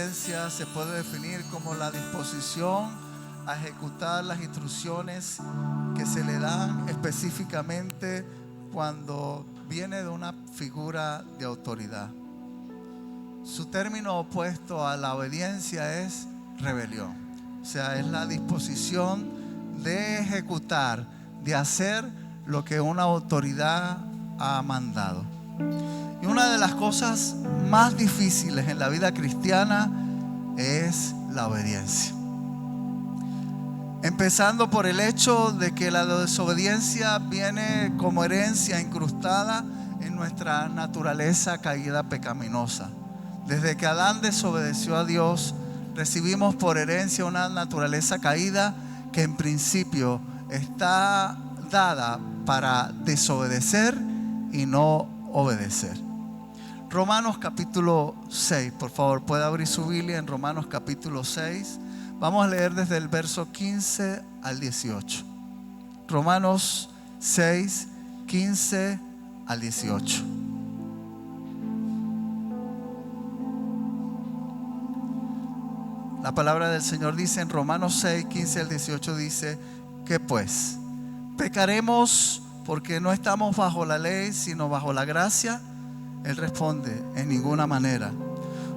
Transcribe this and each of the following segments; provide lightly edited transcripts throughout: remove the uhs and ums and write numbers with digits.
obediencia se puede definir como la disposición a ejecutar las instrucciones que se le dan específicamente cuando viene de una figura de autoridad. Su término opuesto a la obediencia es rebelión. O sea, es la disposición de ejecutar, de hacer lo que una autoridad ha mandado. Y una de las cosas más difíciles en la vida cristiana es la obediencia. Empezando por el hecho de que la desobediencia viene como herencia incrustada en nuestra naturaleza caída pecaminosa. Desde que Adán desobedeció a Dios, recibimos por herencia una naturaleza caída que en principio está dada para desobedecer y no obedecer. Romanos capítulo 6, por favor, puede abrir su Biblia en Romanos capítulo 6. Vamos a leer desde el verso 15 al 18. Romanos 6, 15 al 18. La palabra del Señor dice en Romanos 6, 15 al 18, dice: ¿qué pues? ¿Pecaremos porque no estamos bajo la ley, sino bajo la gracia? Él responde: en ninguna manera.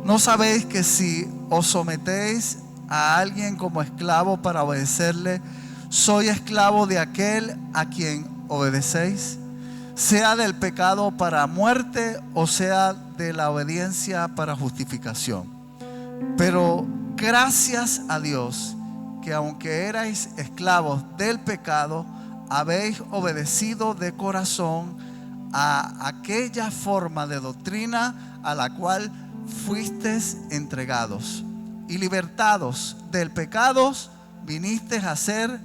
¿No sabéis que si os sometéis a alguien como esclavo para obedecerle, soy esclavo de aquel a quien obedecéis? Sea del pecado para muerte o sea de la obediencia para justificación. Pero gracias a Dios que aunque erais esclavos del pecado, habéis obedecido de corazón a aquella forma de doctrina a la cual fuisteis entregados. Y libertados del pecado, vinisteis a ser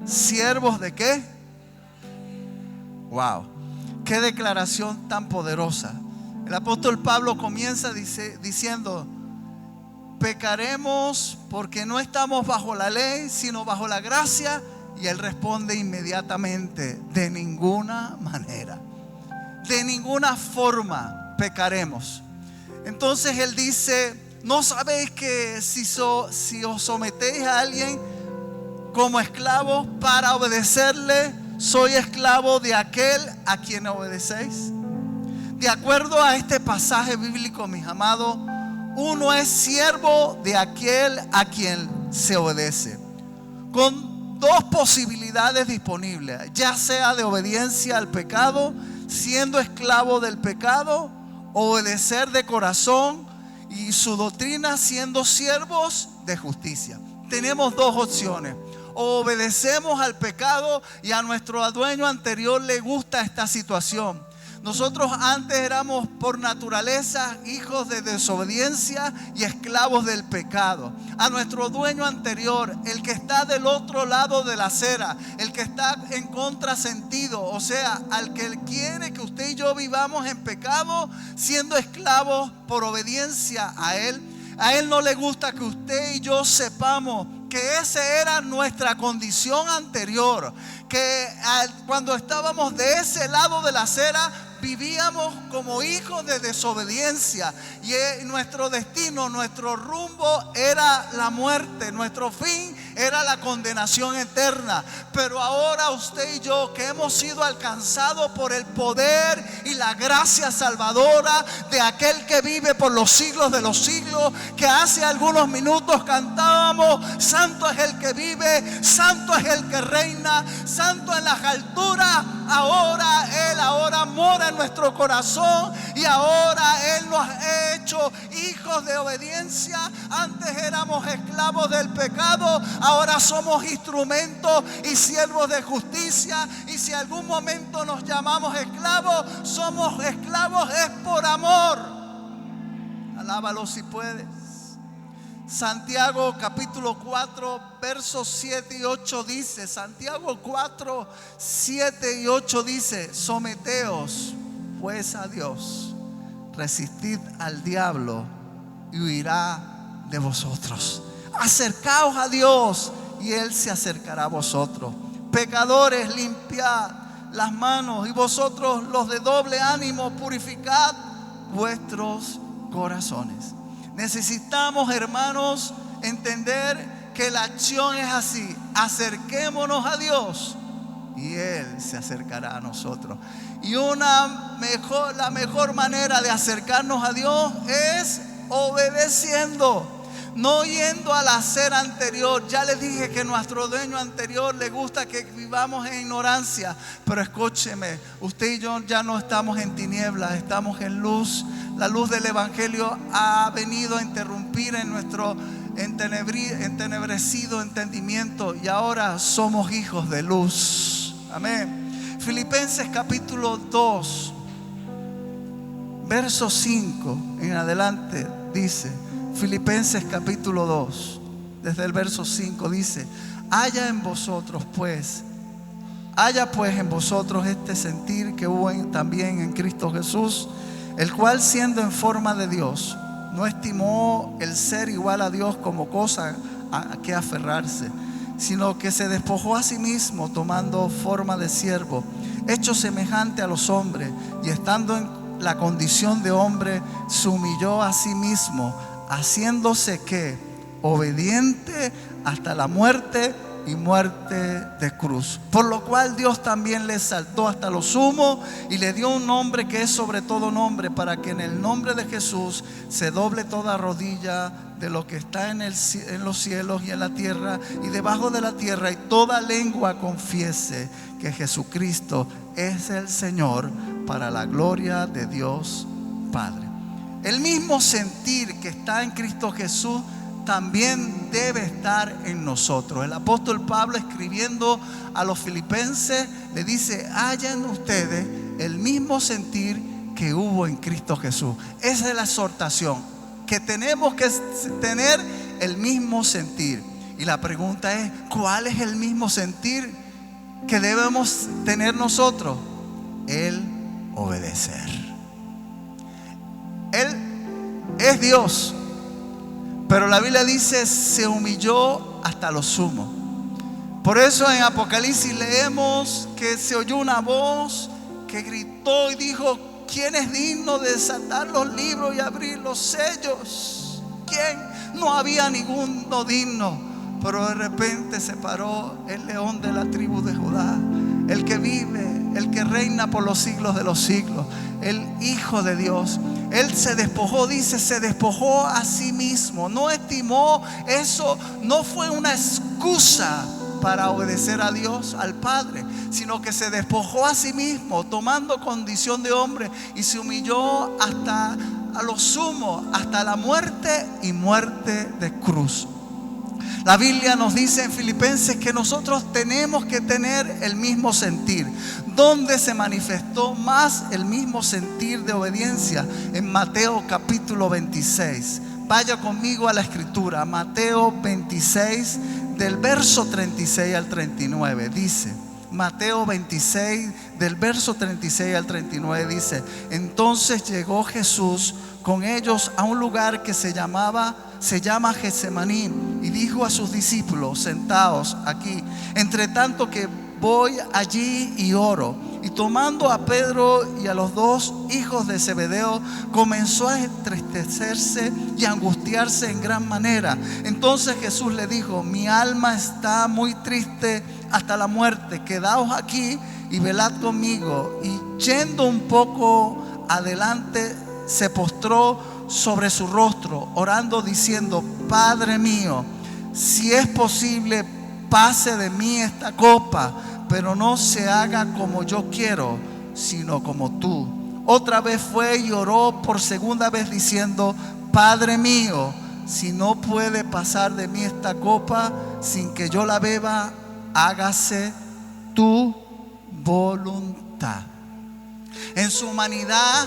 siervos de ¿qué? Wow, qué declaración tan poderosa. El apóstol Pablo comienza diciendo: pecaremos porque no estamos bajo la ley, sino bajo la gracia. Y él responde inmediatamente: de ninguna manera, de ninguna forma pecaremos. Entonces él dice: ¿no sabéis que si os sometéis a alguien como esclavos para obedecerle, soy esclavo de aquel a quien obedecéis? De acuerdo a este pasaje bíblico, mis amados, uno es siervo de aquel a quien se obedece, con dos posibilidades disponibles: ya sea de obediencia al pecado, siendo esclavo del pecado, obedecer de corazón y su doctrina siendo siervos de justicia. Tenemos dos opciones: o obedecemos al pecado, y a nuestro dueño anterior le gusta esta situación. Nosotros antes éramos por naturaleza hijos de desobediencia y esclavos del pecado. A nuestro dueño anterior, el que está del otro lado de la acera, el que está en contrasentido, o sea, al que quiere que usted y yo vivamos en pecado, siendo esclavos por obediencia a él no le gusta que usted y yo sepamos que esa era nuestra condición anterior, que cuando estábamos de ese lado de la acera vivíamos como hijos de desobediencia, y nuestro destino, nuestro rumbo era la muerte, nuestro fin era la condenación eterna. Pero ahora usted y yo, que hemos sido alcanzados por el poder y la gracia salvadora de aquel que vive por los siglos de los siglos, que hace algunos minutos cantábamos: santo es el que vive, santo es el que reina, santo en las alturas. Él ahora mora en nuestro corazón, y ahora Él nos ha hecho hijos de obediencia. Antes éramos esclavos del pecado, ahora somos instrumentos y siervos de justicia. Y si algún momento nos llamamos esclavos, somos esclavos es por amor. Alábalo si puedes. Santiago capítulo 4 versos 7 y 8 dice: Santiago 4, 7 y 8 dice: someteos pues a Dios, resistid al diablo y huirá de vosotros. Acercaos a Dios y Él se acercará a vosotros. Pecadores, limpiad las manos, y vosotros los de doble ánimo, purificad vuestros corazones. Necesitamos, hermanos, entender que la acción es así. Acerquémonos a Dios y Él se acercará a nosotros. Y la mejor manera de acercarnos a Dios es obedeciendo. No yendo al hacer anterior. Ya les dije que nuestro dueño anterior le gusta que vivamos en ignorancia. Pero escúcheme, usted y yo ya no estamos en tinieblas, estamos en luz. La luz del Evangelio ha venido a interrumpir en nuestro entenebrecido entendimiento. Y ahora somos hijos de luz. Amén. Filipenses capítulo 2, verso 5 en adelante dice. Filipenses capítulo 2, desde el verso 5 dice: haya pues en vosotros este sentir que hubo también en Cristo Jesús, el cual siendo en forma de Dios, no estimó el ser igual a Dios como cosa a que aferrarse, sino que se despojó a sí mismo, tomando forma de siervo, hecho semejante a los hombres, y estando en la condición de hombre, se humilló a sí mismo, haciéndose ¿qué? Obediente hasta la muerte y muerte de cruz. Por lo cual Dios también le exaltó hasta lo sumo y le dio un nombre que es sobre todo nombre, para que en el nombre de Jesús se doble toda rodilla de lo que está en los cielos y en la tierra y debajo de la tierra, y toda lengua confiese que Jesucristo es el Señor, para la gloria de Dios Padre. El mismo sentir que está en Cristo Jesús también debe estar en nosotros. El apóstol Pablo, escribiendo a los filipenses, le dice: hayan ustedes el mismo sentir que hubo en Cristo Jesús. Esa es la exhortación, que tenemos que tener el mismo sentir. Y la pregunta es: ¿cuál es el mismo sentir que debemos tener nosotros? El obedecer. Él es Dios, pero la Biblia dice: se humilló hasta lo sumo. Por eso en Apocalipsis leemos que se oyó una voz que gritó y dijo: ¿quién es digno de desatar los libros y abrir los sellos? ¿Quién? No había ninguno digno. Pero de repente se paró el león de la tribu de Judá, el que vive, el que reina por los siglos de los siglos, el Hijo de Dios. Él se despojó, dice, se despojó a sí mismo. No estimó eso, no fue una excusa para obedecer a Dios, al Padre, sino que se despojó a sí mismo, tomando condición de hombre, y se humilló hasta a lo sumo, hasta la muerte y muerte de cruz. La Biblia nos dice en Filipenses que nosotros tenemos que tener el mismo sentir. ¿Dónde se manifestó más el mismo sentir de obediencia? En Mateo capítulo 26. Vaya conmigo a la escritura. Mateo 26, del verso 36 al 39. Dice, Mateo 26, del verso 36 al 39 dice: entonces llegó Jesús con ellos a un lugar que se llama Getsemaní, y dijo a sus discípulos: sentaos aquí, entre tanto que voy allí y oro. Y tomando a Pedro y a los dos hijos de Zebedeo, comenzó a entristecerse y a angustiarse en gran manera. Entonces Jesús le dijo: mi alma está muy triste hasta la muerte, quedaos aquí y velad conmigo. Y yendo un poco adelante, se postró sobre su rostro, orando, diciendo: Padre mío, si es posible, pase de mí esta copa, pero no se haga como yo quiero, sino como tú. Otra vez fue y oró por segunda vez, diciendo: Padre mío, si no puede pasar de mí esta copa sin que yo la beba, hágase tu voluntad. En su humanidad,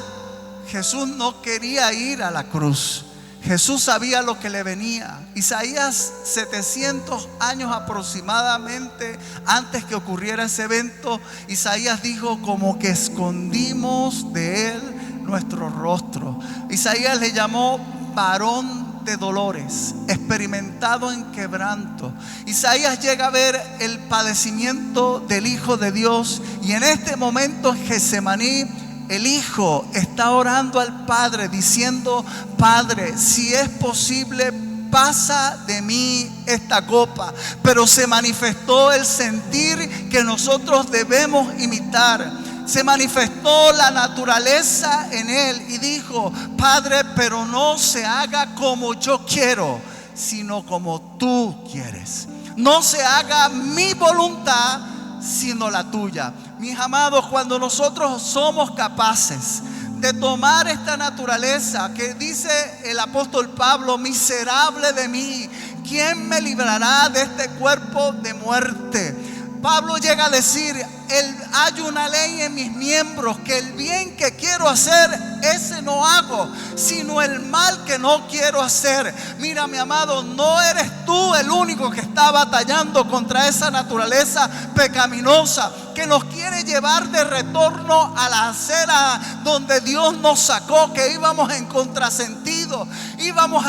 Jesús no quería ir a la cruz. Jesús sabía lo que le venía. Isaías, 700 años aproximadamente antes que ocurriera ese evento, Isaías dijo: como que escondimos de él nuestro rostro. Isaías le llamó varón de dolores, experimentado en quebranto. Isaías llega a ver el padecimiento del Hijo de Dios, y en este momento en Getsemaní el Hijo está orando al Padre diciendo: Padre, si es posible, pasa de mí esta copa. Pero se manifestó el sentir que nosotros debemos imitar. Se manifestó la naturaleza en él y dijo: Padre, pero no se haga como yo quiero, sino como tú quieres. No se haga mi voluntad, sino la tuya. Mis amados, cuando nosotros somos capaces de tomar esta naturaleza que dice el apóstol Pablo: miserable de mí, ¿quién me librará de este cuerpo de muerte? Pablo llega a decir: hay una ley en mis miembros, que el bien que quiero hacer, ese no hago, sino el mal que no quiero hacer. Mira, mi amado, no eres tú el único que está batallando contra esa naturaleza pecaminosa que nos quiere llevar de retorno a la acera donde Dios nos sacó, que íbamos en contrasentido, íbamos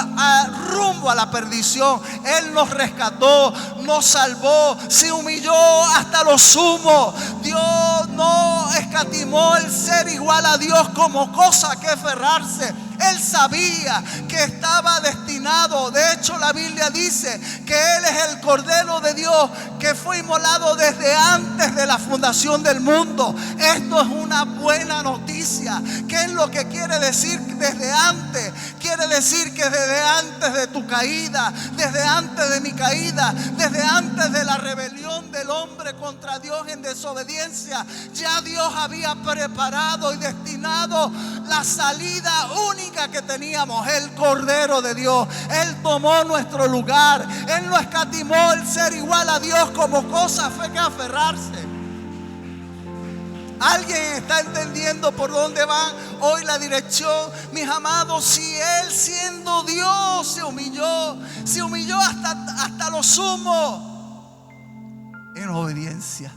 rumbo a la perdición. Él nos rescató, nos salvó, se humilló hasta lo sumo. Dios no escatimó el ser igual a Dios como cosa que aferrarse. Él sabía que estaba destinado. De hecho, la Biblia dice que Él es el Cordero de Dios que fue inmolado desde antes de la fundación del mundo. Esto es una buena noticia. ¿Qué es lo que quiere decir desde antes? Quiere decir que desde antes de tu caída, desde antes de mi caída, desde antes de la rebelión del hombre contra Dios en desobediencia, ya Dios había preparado y destinado la salida única que teníamos, el Cordero de Dios. Él tomó nuestro lugar. Él no escatimó el ser igual a Dios como cosa que aferrarse. ¿Alguien está entendiendo por dónde va hoy la dirección? Mis amados, si Él siendo Dios se humilló hasta lo sumo en obediencia.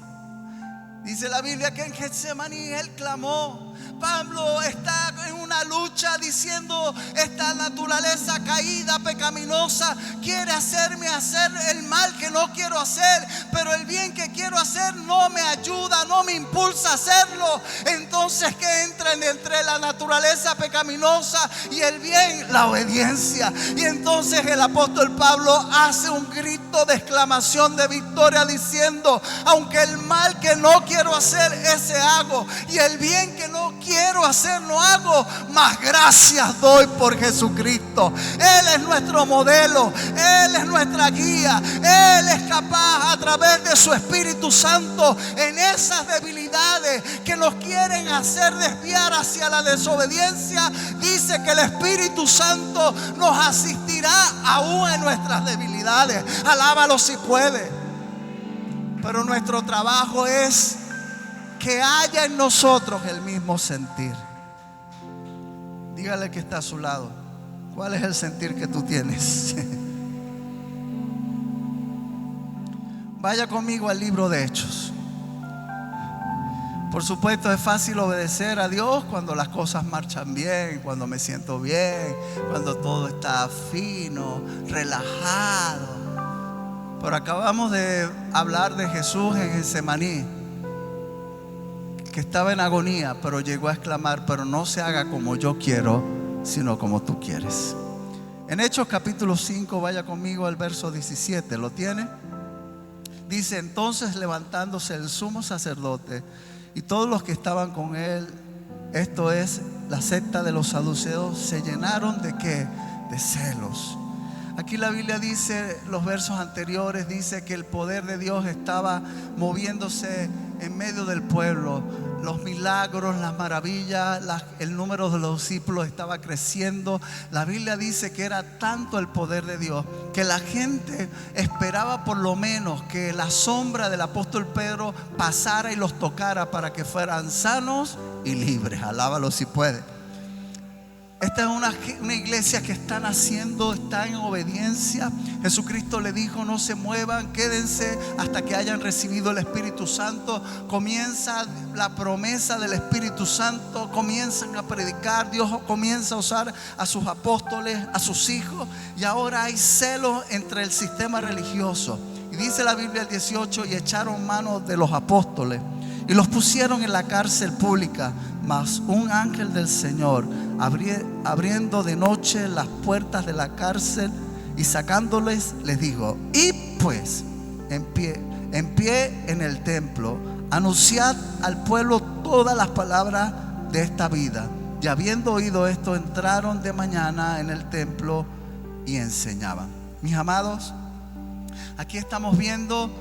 Dice la Biblia que en Getsemaní Él clamó. Pablo está en una lucha diciendo: esta naturaleza caída, pecaminosa, quiere hacerme hacer el mal que no quiero hacer, pero el bien que quiero hacer no me ayuda, no me impulsa a hacerlo. Entonces, ¿qué entra entre la naturaleza pecaminosa y el bien? La obediencia. Y entonces el apóstol Pablo hace un grito de exclamación de victoria diciendo: aunque el mal que no quiero hacer, ese hago, y el bien que no quiero hacer no hago, mas gracias doy por Jesucristo. Él es nuestro modelo, Él es nuestra guía. Él es capaz, a través de su Espíritu Santo, en esas debilidades que nos quieren hacer desviar hacia la desobediencia, dice que el Espíritu Santo nos asistirá aún en nuestras debilidades. Alábalo si puede. Pero nuestro trabajo es que haya en nosotros el mismo sentir. Dígale que está a su lado: ¿cuál es el sentir que tú tienes? Vaya conmigo al libro de Hechos. Por supuesto, es fácil obedecer a Dios cuando las cosas marchan bien, cuando me siento bien, cuando todo está fino, relajado. Pero acabamos de hablar de Jesús en Getsemaní, que estaba en agonía, pero llegó a exclamar: pero no se haga como yo quiero, sino como tú quieres. En Hechos capítulo 5, vaya conmigo al verso 17, ¿lo tiene? Dice: entonces, levantándose el sumo sacerdote y todos los que estaban con él, esto es, la secta de los saduceos, se llenaron ¿de qué? De celos. Aquí la Biblia dice, los versos anteriores, dice que el poder de Dios estaba moviéndose en medio del pueblo. Los milagros, las maravillas, el número de los discípulos estaba creciendo. La Biblia dice que era tanto el poder de Dios que la gente esperaba por lo menos que la sombra del apóstol Pedro pasara y los tocara para que fueran sanos y libres. Alábalo si puede. Esta es una iglesia que está naciendo, está en obediencia. Jesucristo le dijo: no se muevan, quédense hasta que hayan recibido el Espíritu Santo. Comienza la promesa del Espíritu Santo, comienzan a predicar. Dios comienza a usar a sus apóstoles, a sus hijos, y ahora hay celos entre el sistema religioso. Y dice la Biblia el 18: y echaron mano de los apóstoles y los pusieron en la cárcel pública, Mas un ángel del Señor, abriendo de noche las puertas de la cárcel y sacándoles, les dijo: id pues en pie en el templo, anunciad al pueblo todas las palabras de esta vida. Y habiendo oído esto, entraron de mañana en el templo y enseñaban. Mis amados, aquí estamos viendo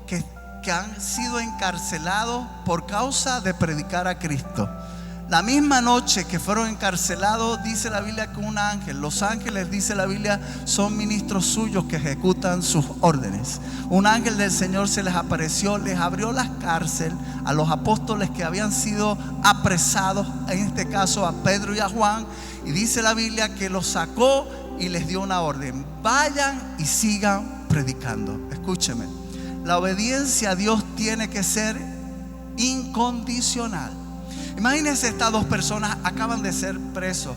que han sido encarcelados por causa de predicar a Cristo. La misma noche que fueron encarcelados, dice la Biblia que un ángel, los ángeles, dice la Biblia, son ministros suyos que ejecutan sus órdenes. Un ángel del Señor se les apareció, les abrió las cárceles a los apóstoles que habían sido apresados, en este caso a Pedro y a Juan, y dice la Biblia que los sacó y les dio una orden: vayan y sigan predicando. Escúcheme, la obediencia a Dios tiene que ser incondicional. Imagínense, estas dos personas acaban de ser presos.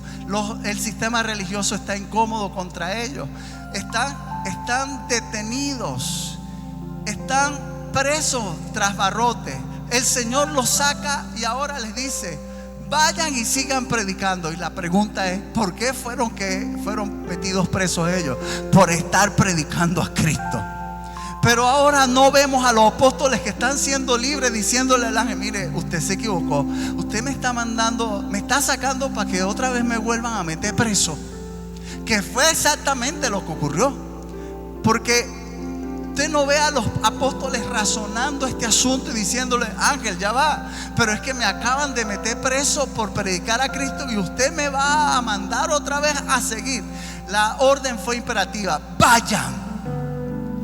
El sistema religioso está incómodo contra ellos. Están detenidos. Están presos tras barrote. El Señor los saca y ahora les dice: vayan y sigan predicando. Y la pregunta es: ¿por qué fueron metidos presos ellos? Por estar predicando a Cristo. Pero ahora no vemos a los apóstoles que están siendo libres, diciéndole al ángel: mire, usted se equivocó, usted me está sacando para que otra vez me vuelvan a meter preso. Que fue exactamente lo que ocurrió. Porque usted no ve a los apóstoles razonando este asunto y diciéndole: ángel, ya va, pero es que me acaban de meter preso por predicar a Cristo y usted me va a mandar otra vez a seguir. La orden fue imperativa: vayan.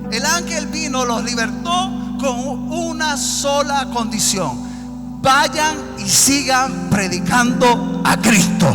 El ángel vino, los libertó con una sola condición: vayan y sigan predicando a Cristo.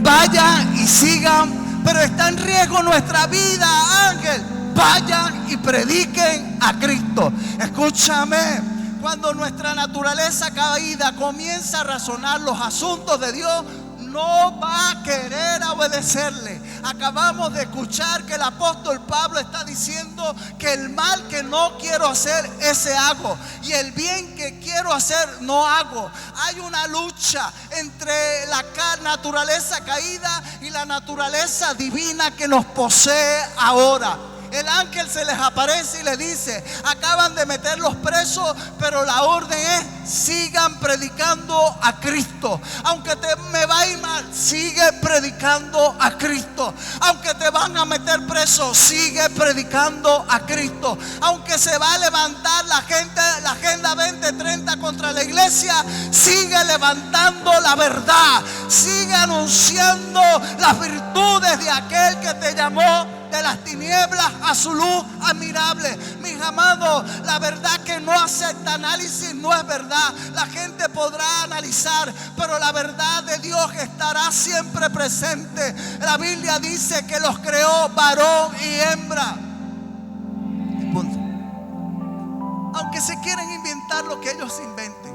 Vayan y sigan, pero está en riesgo nuestra vida, ángel. Vayan y prediquen a Cristo. Escúchame, cuando nuestra naturaleza caída comienza a razonar los asuntos de Dios, no va a querer obedecerle. Acabamos de escuchar que el apóstol Pablo está diciendo que el mal que no quiero hacer, ese hago, y el bien que quiero hacer, no hago. Hay una lucha entre la naturaleza caída y la naturaleza divina que nos posee ahora. El ángel se les aparece y les dice: acaban de meterlos presos, pero la orden es: sigan predicando a Cristo. Aunque me va a ir mal, sigue predicando a Cristo. Aunque te van a meter preso, sigue predicando a Cristo. Aunque se va a levantar la agenda 2030 contra la iglesia, sigue levantando la verdad. Sigue anunciando las virtudes de aquel que te llamó de las tinieblas a su luz admirable. Mis amados, la verdad que no acepta análisis no es verdad. La gente podrá analizar, pero la verdad de Dios estará siempre presente. La Biblia dice que los creó varón y hembra. Punto. Aunque se quieren inventar lo que ellos inventen,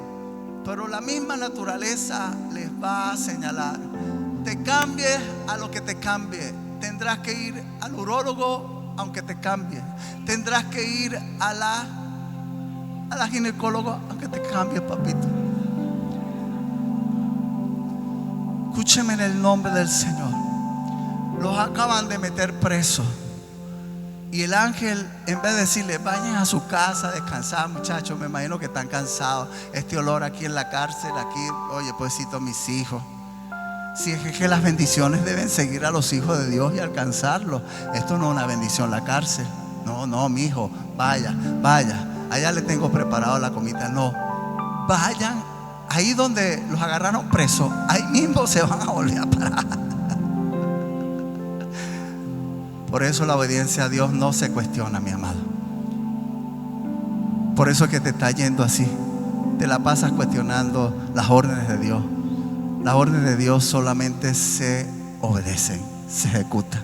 pero la misma naturaleza les va a señalar: te cambies a lo que te cambie. Tendrás que ir al urólogo aunque te cambie. Tendrás que ir a la ginecóloga aunque te cambie, papito. Escúcheme en el nombre del Señor. Los acaban de meter presos. Y el ángel, en vez de decirle: vayan a su casa a descansar, muchachos, me imagino que están cansados. Este olor aquí en la cárcel, aquí, oye, pobrecito mis hijos. Si es que las bendiciones deben seguir a los hijos de Dios y alcanzarlos. Esto no es una bendición, la cárcel. No, mi hijo, vaya. Allá le tengo preparado la comida. No, vayan. Ahí donde los agarraron presos, ahí mismo se van a volver a parar. Por eso la obediencia a Dios no se cuestiona, mi amado. Por eso es que te está yendo así. Te la pasas cuestionando las órdenes de Dios. Las órdenes de Dios solamente se obedecen, se ejecutan.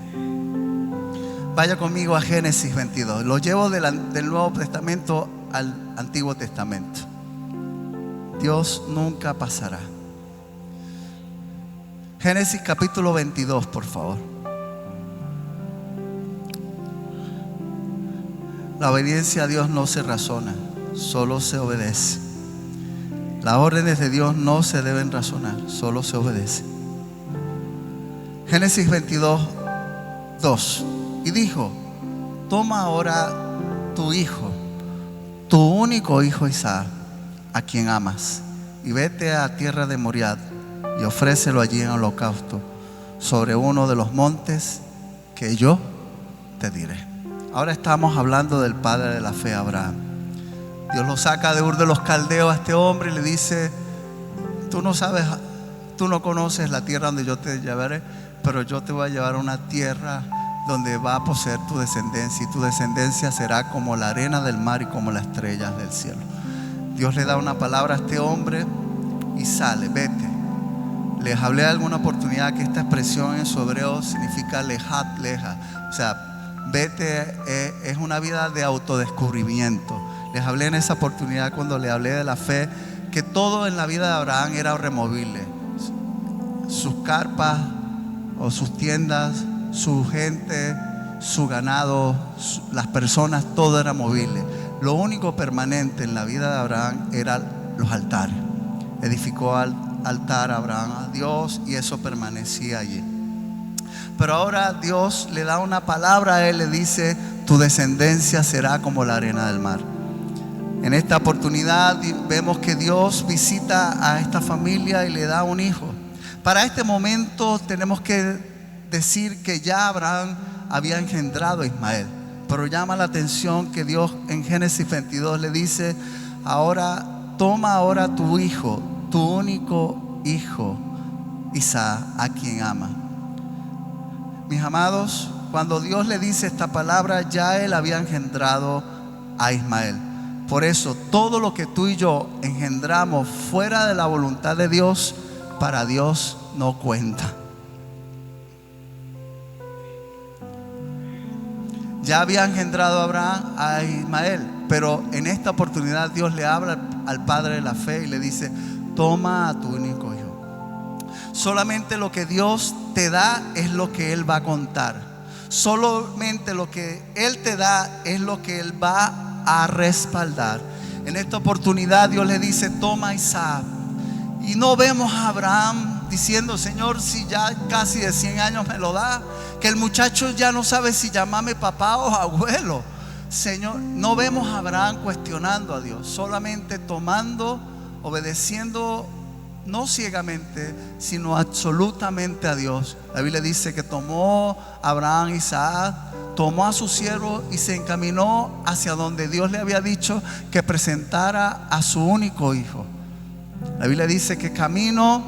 Vaya conmigo a Génesis 22. Lo llevo del Nuevo Testamento al Antiguo Testamento. Dios nunca pasará. Génesis capítulo 22, por favor. La obediencia a Dios no se razona, solo se obedece. Las órdenes de Dios no se deben razonar, solo se obedece. Génesis 22:2. Y dijo: toma ahora tu hijo, tu único hijo Isaac, a quien amas, y vete a tierra de Moriah y ofrécelo allí en holocausto sobre uno de los montes que yo te diré. Ahora estamos hablando del padre de la fe, Abraham. Dios lo saca de Ur de los Caldeos a este hombre y le dice: tú no sabes, tú no conoces la tierra donde yo te llevaré, pero yo te voy a llevar a una tierra donde va a poseer tu descendencia, y tu descendencia será como la arena del mar y como las estrellas del cielo. Dios le da una palabra a este hombre y sale: vete. Les hablé alguna oportunidad que esta expresión en su hebreo significa lejat leja, o sea, vete es una vida de autodescubrimiento. Les hablé en esa oportunidad cuando le hablé de la fe, que todo en la vida de Abraham era removible. Sus carpas o sus tiendas, su gente, su ganado, las personas, todo era movible. Lo único permanente en la vida de Abraham eran los altares. Edificó altar a Abraham, a Dios, y eso permanecía allí. Pero ahora Dios le da una palabra a él, le dice: tu descendencia será como la arena del mar. En esta oportunidad vemos que Dios visita a esta familia y le da un hijo. Para este momento tenemos que decir que ya Abraham había engendrado a Ismael, pero llama la atención que Dios en Génesis 22 le dice: ahora toma ahora tu hijo, tu único hijo Isaac, a quien ama. Mis amados, cuando Dios le dice esta palabra, ya él había engendrado a Ismael. Por eso todo lo que tú y yo engendramos fuera de la voluntad de Dios, para Dios no cuenta. Ya había engendrado a Abraham a Ismael, pero en esta oportunidad Dios le habla al padre de la fe y le dice: toma a tu único hijo. Solamente lo que Dios te da es lo que Él va a contar. Solamente lo que Él te da es lo que Él va a respaldar. En esta oportunidad Dios le dice: toma a Isaac. Y no vemos a Abraham diciendo: Señor, si ya casi de 100 años me lo da, que el muchacho ya no sabe si llamarme papá o abuelo. Señor, no vemos a Abraham cuestionando a Dios, solamente tomando, obedeciendo, no ciegamente, sino absolutamente a Dios. La Biblia dice que tomó a Abraham Isaac, tomó a su siervo y se encaminó hacia donde Dios le había dicho que presentara a su único hijo. La Biblia dice que camino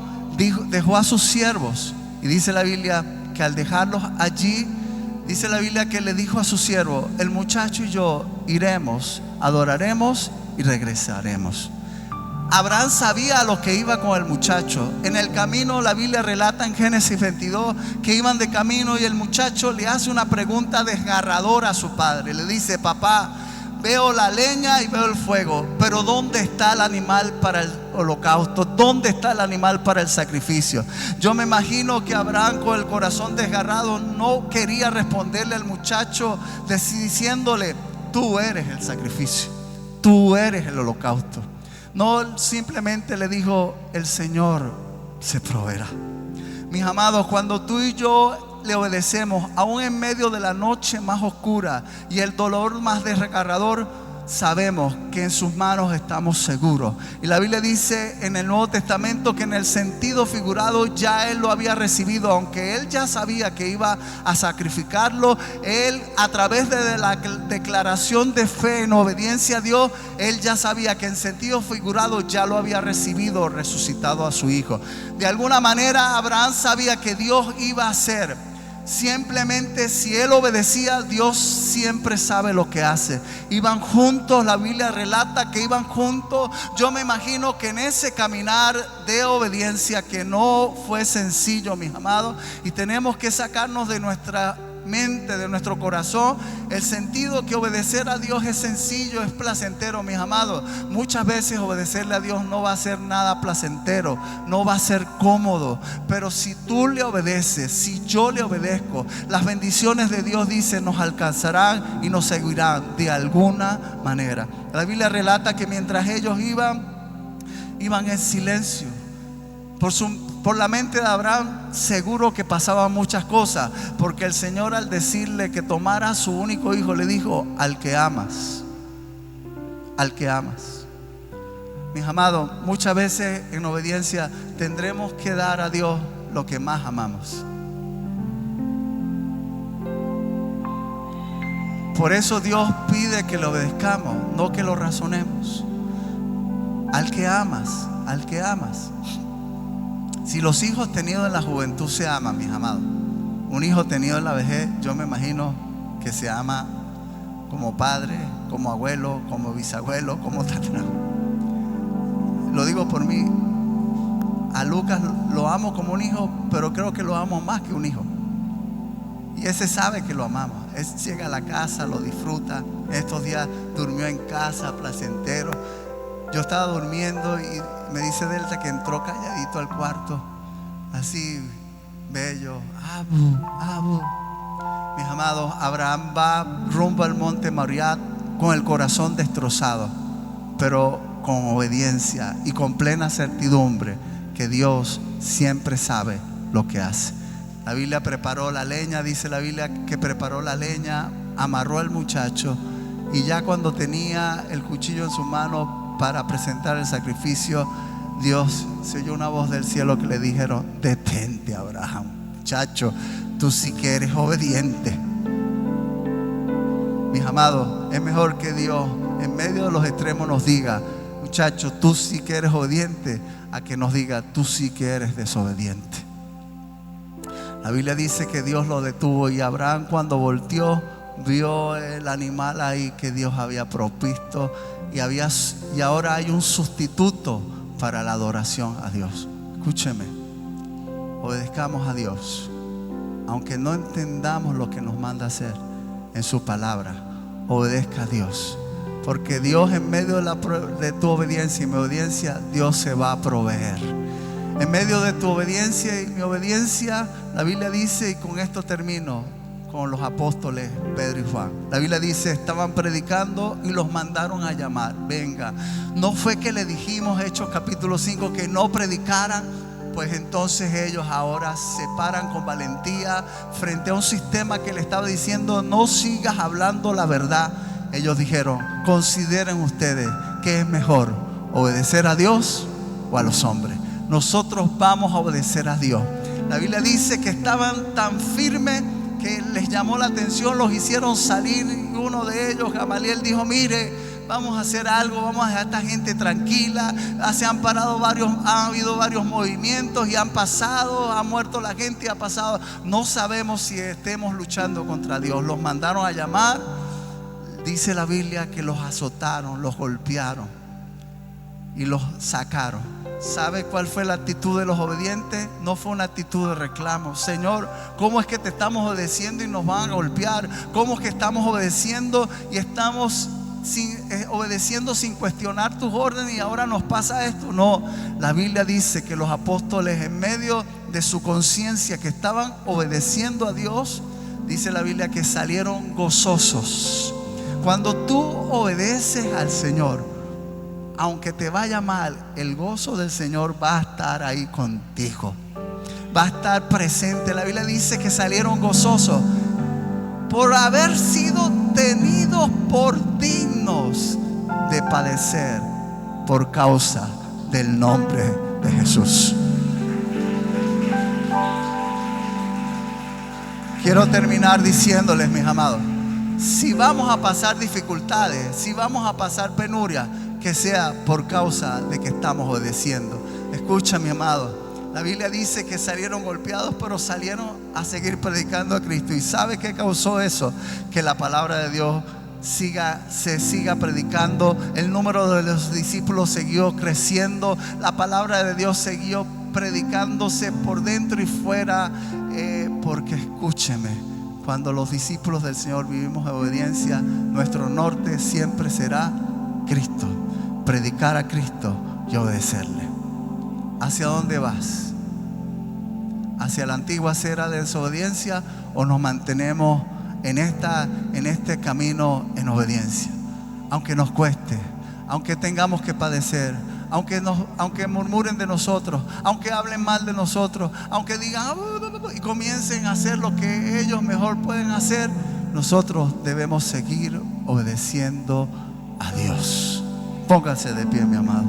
dejó a sus siervos, y dice la Biblia que al dejarlos allí, dice la Biblia que le dijo a su siervo: el muchacho y yo iremos, adoraremos y regresaremos. Abraham sabía a lo que iba con el muchacho. En el camino, la Biblia relata en Génesis 22 que iban de camino y el muchacho le hace una pregunta desgarradora a su padre. Le dice: papá, veo la leña y veo el fuego, pero ¿dónde está el animal para el holocausto? ¿Dónde está el animal para el sacrificio? Yo me imagino que Abraham, con el corazón desgarrado, no quería responderle al muchacho diciéndole: tú eres el sacrificio, tú eres el holocausto. No, simplemente le dijo: el Señor se proveerá. Mis amados, cuando tú y yo le obedecemos, aún en medio de la noche más oscura y el dolor más desgarrador, sabemos que en sus manos estamos seguros. Y la Biblia dice en el Nuevo Testamento que en el sentido figurado ya él lo había recibido. Aunque él ya sabía que iba a sacrificarlo, él, a través de la declaración de fe en obediencia a Dios, él ya sabía que en sentido figurado ya lo había recibido, resucitado a su hijo. De alguna manera Abraham sabía que Dios iba a hacer. Simplemente si él obedecía, Dios siempre sabe lo que hace. Iban juntos, la Biblia relata que iban juntos. Yo me imagino que en ese caminar de obediencia, que no fue sencillo, mis amados, y tenemos que sacarnos de nuestra mente, de nuestro corazón, el sentido que obedecer a Dios es sencillo, es placentero, mis amados. Muchas veces obedecerle a Dios no va a ser nada placentero, no va a ser cómodo, pero si tú le obedeces, si yo le obedezco, las bendiciones de Dios, dice, nos alcanzarán y nos seguirán de alguna manera. La Biblia relata que mientras ellos iban, iban en silencio. Por la mente de Abraham seguro que pasaban muchas cosas, porque el Señor, al decirle que tomara a su único hijo, le dijo: al que amas, al que amas. Mis amados, muchas veces en obediencia tendremos que dar a Dios lo que más amamos. Por eso Dios pide que le obedezcamos, no que lo razonemos. Al que amas, al que amas. Si los hijos tenidos en la juventud se aman, mis amados, un hijo tenido en la vejez, yo me imagino que se ama como padre, como abuelo, como bisabuelo, como tatarabuelo. Lo digo por mí. A Lucas lo amo como un hijo, pero creo que lo amo más que un hijo. Y ese sabe que lo amamos. Él llega a la casa, lo disfruta. Estos días durmió en casa, placentero. Yo estaba durmiendo y me dice Delta que entró calladito al cuarto, así bello. Abu, Abu. Mis amados, Abraham va rumbo al monte Moriah con el corazón destrozado, pero con obediencia y con plena certidumbre que Dios siempre sabe lo que hace. La Biblia preparó la leña, dice la Biblia que preparó la leña, amarró al muchacho, y ya cuando tenía el cuchillo en su mano para presentar el sacrificio, Dios, se oyó una voz del cielo que le dijeron: detente, Abraham, muchacho, tú sí que eres obediente. Mis amados, es mejor que Dios en medio de los extremos nos diga: muchacho, tú sí que eres obediente, a que nos diga: tú sí que eres desobediente. La Biblia dice que Dios lo detuvo, y Abraham, cuando volteó, vio el animal ahí que Dios había provisto, y ahora hay un sustituto para la adoración a Dios. Escúcheme, obedezcamos a Dios, aunque no entendamos lo que nos manda hacer en su palabra. Obedezca a Dios, porque Dios, en medio de tu obediencia y mi obediencia, Dios se va a proveer. En medio de tu obediencia y mi obediencia, la Biblia dice, y con esto termino, con los apóstoles Pedro y Juan. La Biblia dice: estaban predicando y los mandaron a llamar. Venga, no fue que le dijimos, Hechos capítulo 5, que no predicaran. Pues entonces ellos ahora se paran con valentía frente a un sistema que le estaba diciendo: no sigas hablando la verdad. Ellos dijeron: consideren ustedes qué es mejor, obedecer a Dios o a los hombres. Nosotros vamos a obedecer a Dios. La Biblia dice que estaban tan firmes que les llamó la atención, los hicieron salir, y uno de ellos, Gamaliel, dijo: mire, vamos a hacer algo, vamos a dejar a esta gente tranquila. Se han parado ha habido varios movimientos y han pasado, ha muerto la gente y ha pasado. No sabemos si estemos luchando contra Dios. Los mandaron a llamar. Dice la Biblia que los azotaron, los golpearon y los sacaron. ¿Sabe cuál fue la actitud de los obedientes? No fue una actitud de reclamo. Señor, ¿cómo es que te estamos obedeciendo y nos van a golpear? ¿Cómo es que estamos obedeciendo y estamos obedeciendo sin cuestionar tus órdenes y ahora nos pasa esto? No, la Biblia dice que los apóstoles, en medio de su conciencia que estaban obedeciendo a Dios, dice la Biblia que salieron gozosos. Cuando tú obedeces al Señor, aunque te vaya mal, el gozo del Señor va a estar ahí contigo, va a estar presente. La Biblia dice que salieron gozosos por haber sido tenidos por dignos de padecer por causa del nombre de Jesús. Quiero terminar diciéndoles, mis amados, si vamos a pasar dificultades, si vamos a pasar penuria, que sea por causa de que estamos obedeciendo. Escucha, mi amado, la Biblia dice que salieron golpeados, pero salieron a seguir predicando a Cristo. ¿Y sabe qué causó eso? Que la palabra de Dios se siga predicando. El número de los discípulos siguió creciendo. La palabra de Dios siguió predicándose por dentro y fuera, porque escúcheme, cuando los discípulos del Señor vivimos en obediencia, nuestro norte siempre será Cristo. Predicar a Cristo y obedecerle. ¿Hacia dónde vas? ¿Hacia la antigua acera de desobediencia o nos mantenemos en este camino en obediencia? Aunque nos cueste, aunque tengamos que padecer, aunque murmuren de nosotros, aunque hablen mal de nosotros, aunque digan y comiencen a hacer lo que ellos mejor pueden hacer, nosotros debemos seguir obedeciendo a Dios. Pónganse de pie, mi amado.